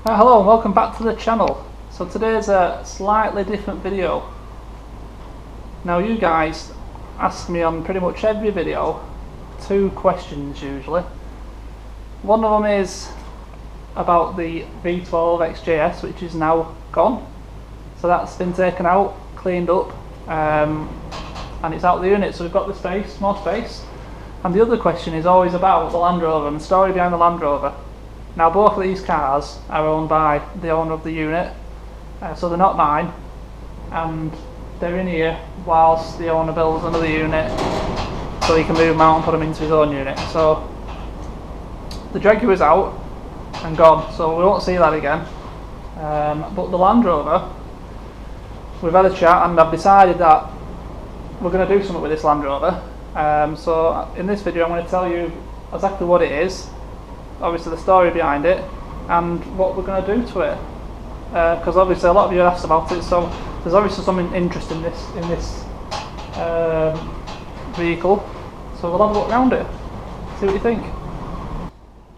Hello and welcome back to the channel. So today's a slightly different video. Now you guys ask me on pretty much every video two questions usually. One of them is about the V12 XJS, which is now gone. So that's been taken out, cleaned up, and it's out of the unit, so we've got the space, more space. And the other question is always about the Land Rover and the story behind the Land Rover. Now both of these cars are owned by the owner of the unit, so they're not mine, and they're in here whilst the owner builds another unit so he can move them out and put them into his own unit. So the Jaguar's out and gone, so we won't see that again. But the Land Rover, we've had a chat and I've decided that we're going to do something with this Land Rover. So in this video I'm going to tell you exactly what it is, obviously the story behind it, and what we're going to do to it. Because obviously a lot of you asked about it, so there's obviously something interesting in this vehicle. So we'll have a look around it, see what you think.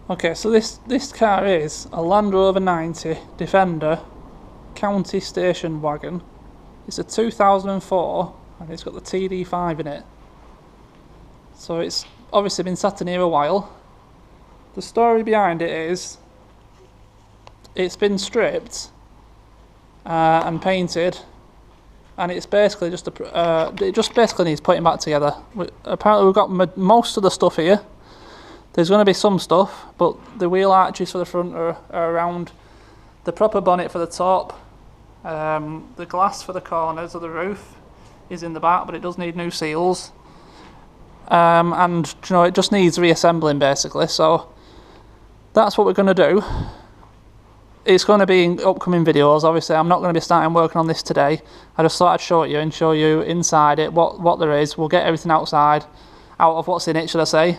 Okay, so this car is a Land Rover 90 Defender County Station Wagon. It's a 2004 and it's got the TD5 in it. So it's obviously been sat in here a while. The story behind it is it's been stripped and painted, and it's basically just it just basically needs putting back together. Apparently we've got most of the stuff here. There's going to be some stuff, but the wheel arches for the front are around, the proper bonnet for the top, the glass for the corners of the roof is in the back, but it does need new seals, and you know, it just needs reassembling basically. So that's what we're going to do. It's going to be in upcoming videos. Obviously I'm not going to be starting working on this today. I just thought I'd show it you and show you inside it what there is. We'll get everything out of what's in it, should I say,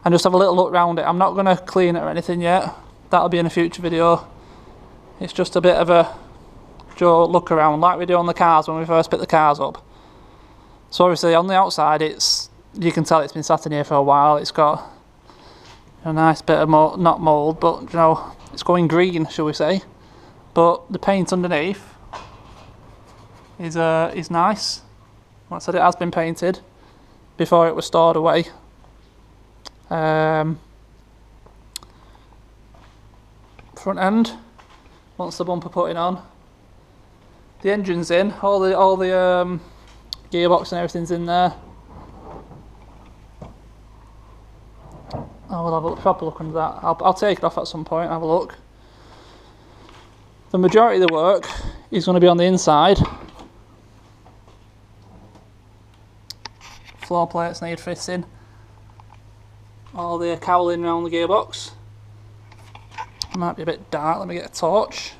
and just have a little look around it. I'm not going to clean it or anything yet. That'll be in a future video. It's just a bit of a look around like we do on the cars when we first pick the cars up. So obviously on the outside you can tell it's been sat in here for a while. It's got a nice bit of not mould, but you know, it's going green, shall we say. But the paint underneath is nice. Like I said, it has been painted before it was stored away. Front end, once the bumper putting on, the engine's in, all the gearbox and everything's in there. I will have a proper look under that. I'll take it off at some point and have a look. The majority of the work is going to be on the inside. Floor plates need fitting. All the cowling around the gearbox. It might be a bit dark, let me get a torch.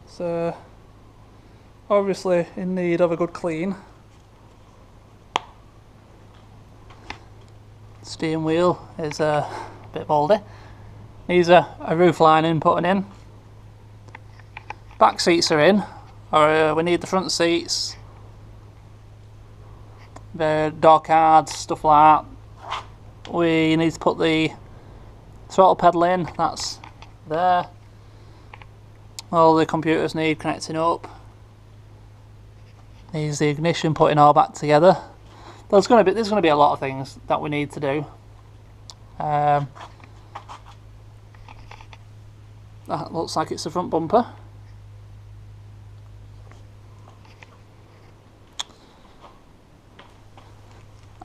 So obviously in need of a good clean. Steering wheel is a bit mouldy. Needs a roof lining putting in. Back seats are in, or we need the front seats. The door cards, stuff like that. We need to put the throttle pedal in, that's there. All the computers need connecting up. Needs the ignition putting all back together. There's going to be a lot of things that we need to do. That looks like it's the front bumper.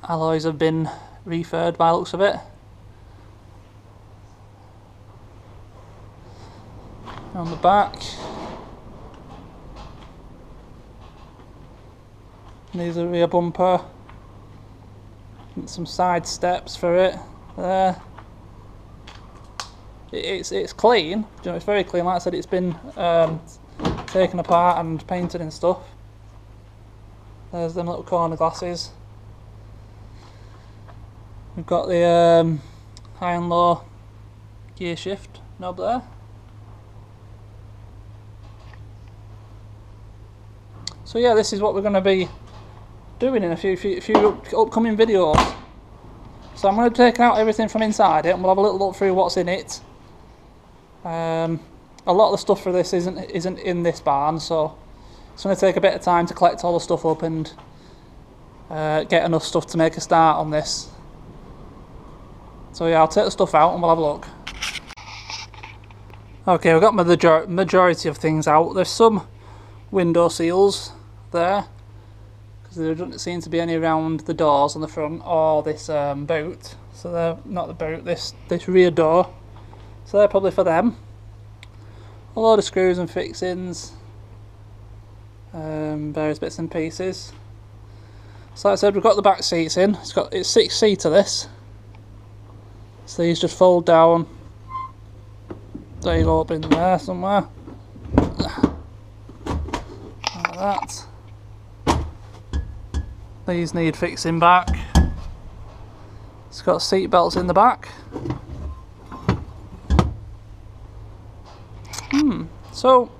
Alloys have been refurbed by the looks of it. On the back, needs a rear bumper. Some side steps for it there. It's clean, you know, it's very clean. Like I said, it's been taken apart and painted and stuff. There's them little corner glasses. We've got the high and low gear shift knob there. So yeah, this is what we're going to be doing in a few upcoming videos. So I'm going to take out everything from inside it and we'll have a little look through what's in it. A lot of the stuff for this isn't in this barn, so it's going to take a bit of time to collect all the stuff up and get enough stuff to make a start on this. So yeah, I'll take the stuff out and we'll have a look. Okay, we've got the majority of things out. There's some window seals there, because there doesn't seem to be any around the doors on the front or this boot. So they're not the boot, this rear door. So they're probably for them. A load of screws and fixings, various bits and pieces. So like I said, we've got the back seats in. It's 6-seater this. So these just fold down. There you go, up in there somewhere. Like that. These need fixing back. It's got seat belts in the back. So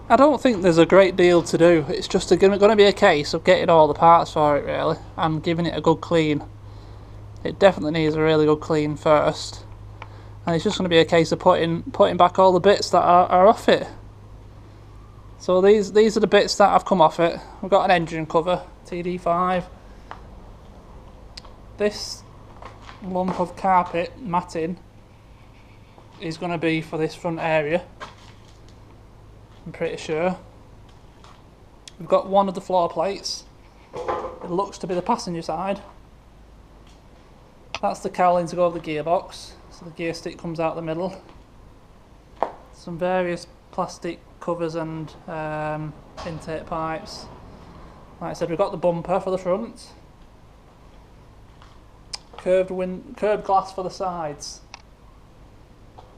I don't think there's a great deal to do. It's just going to be a case of getting all the parts for it really and giving it a good clean. It definitely needs a really good clean first, and it's just going to be a case of putting back all the bits that are off it. So these are the bits that have come off it. We've got an engine cover, TD5. This lump of carpet matting is going to be for this front area, I'm pretty sure. We've got one of the floor plates. It looks to be the passenger side. That's the cowling to go over the gearbox, so the gear stick comes out the middle. Some various plastic covers and intake pipes. Like I said, we've got the bumper for the front. Curved glass for the sides.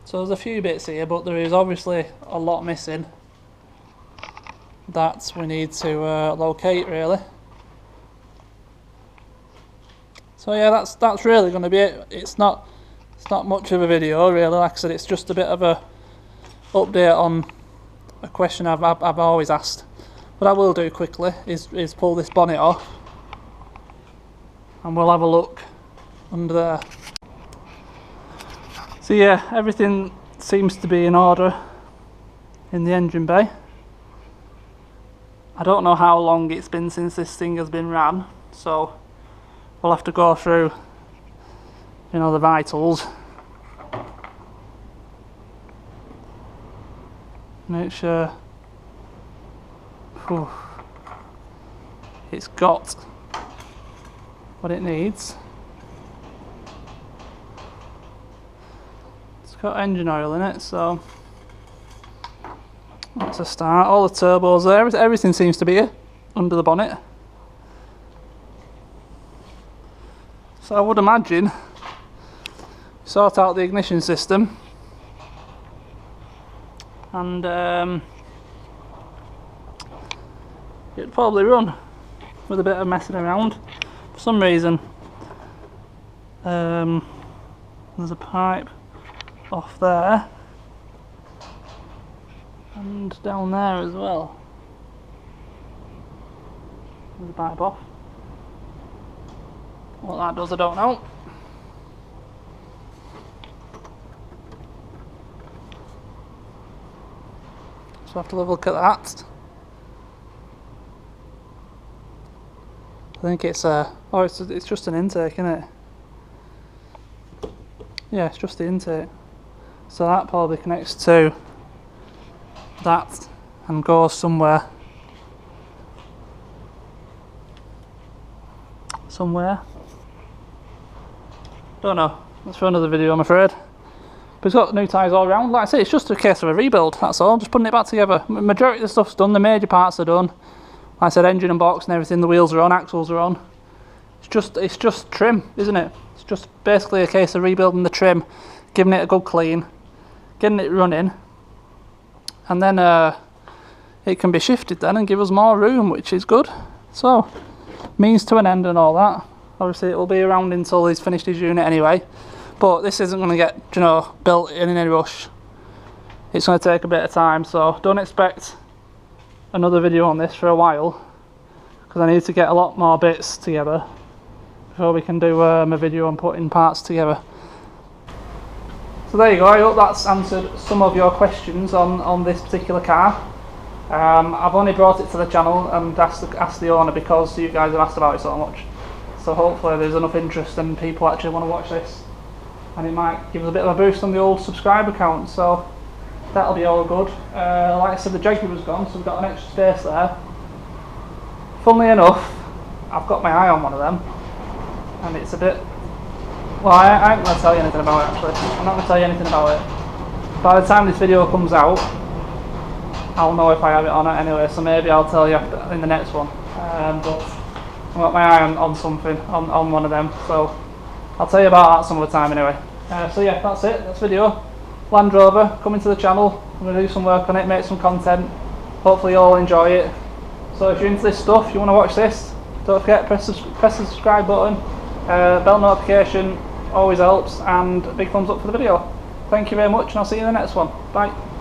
So there's a few bits here, but there is obviously a lot missing that we need to locate really. So yeah, that's really going to be it. It's not much of a video really. Like I said, it's just a bit of a update on a question I've always asked. What I will do quickly is pull this bonnet off, and we'll have a look under there. So yeah, everything seems to be in order in the engine bay. I don't know how long it's been since this thing has been ran, so we'll have to go through, you know, the vitals. Make sure it's got what it needs. It's got engine oil in it, so that's a start. All the turbos there, everything seems to be here under the bonnet. So I would imagine sort out the ignition system and it'd probably run with a bit of messing around. For some reason there's a pipe off there and down there as well. There's a pipe off. What that does I don't know. So I have to have a look at that. I think it's it's just an intake, isn't it? Yeah, it's just the intake. So that probably connects to that and goes somewhere. Don't know. That's for another video, I'm afraid. But it's got new tyres all around. Like I say, it's just a case of a rebuild. That's all. Just putting it back together. Majority of the stuff's done. The major parts are done. Like I said, engine and box and everything. The wheels are on. Axles are on. It's just trim, isn't it? It's just basically a case of rebuilding the trim, giving it a good clean, getting it running, and then it can be shifted then and give us more room, which is good. So, means to an end and all that. Obviously it will be around until he's finished his unit anyway, but this isn't going to get, you know, built in any rush. It's going to take a bit of time, so don't expect another video on this for a while, because I need to get a lot more bits together before we can do a video on putting parts together. So there you go, I hope that's answered some of your questions on this particular car. I've only brought it to the channel and asked the owner because you guys have asked about it so much. So hopefully there's enough interest and people actually want to watch this. And it might give us a bit of a boost on the old subscriber count, so that'll be all good. Like I said, the Jaguar was gone, so we've got an extra space there. Funnily enough, I've got my eye on one of them, and it's a bit... Well, I ain't going to tell you anything about it actually. I'm not going to tell you anything about it. By the time this video comes out, I'll know if I have it or not anyway, so maybe I'll tell you in the next one. But I've got my eye on something, on one of them, so I'll tell you about that some other time anyway. So yeah, that's it, that's the video. Land Rover, coming to the channel. I'm going to do some work on it, make some content. Hopefully you all enjoy it. So if you're into this stuff, you want to watch this, don't forget, press the subscribe button. Bell notification always helps, and a big thumbs up for the video. Thank you very much, and I'll see you in the next one. Bye.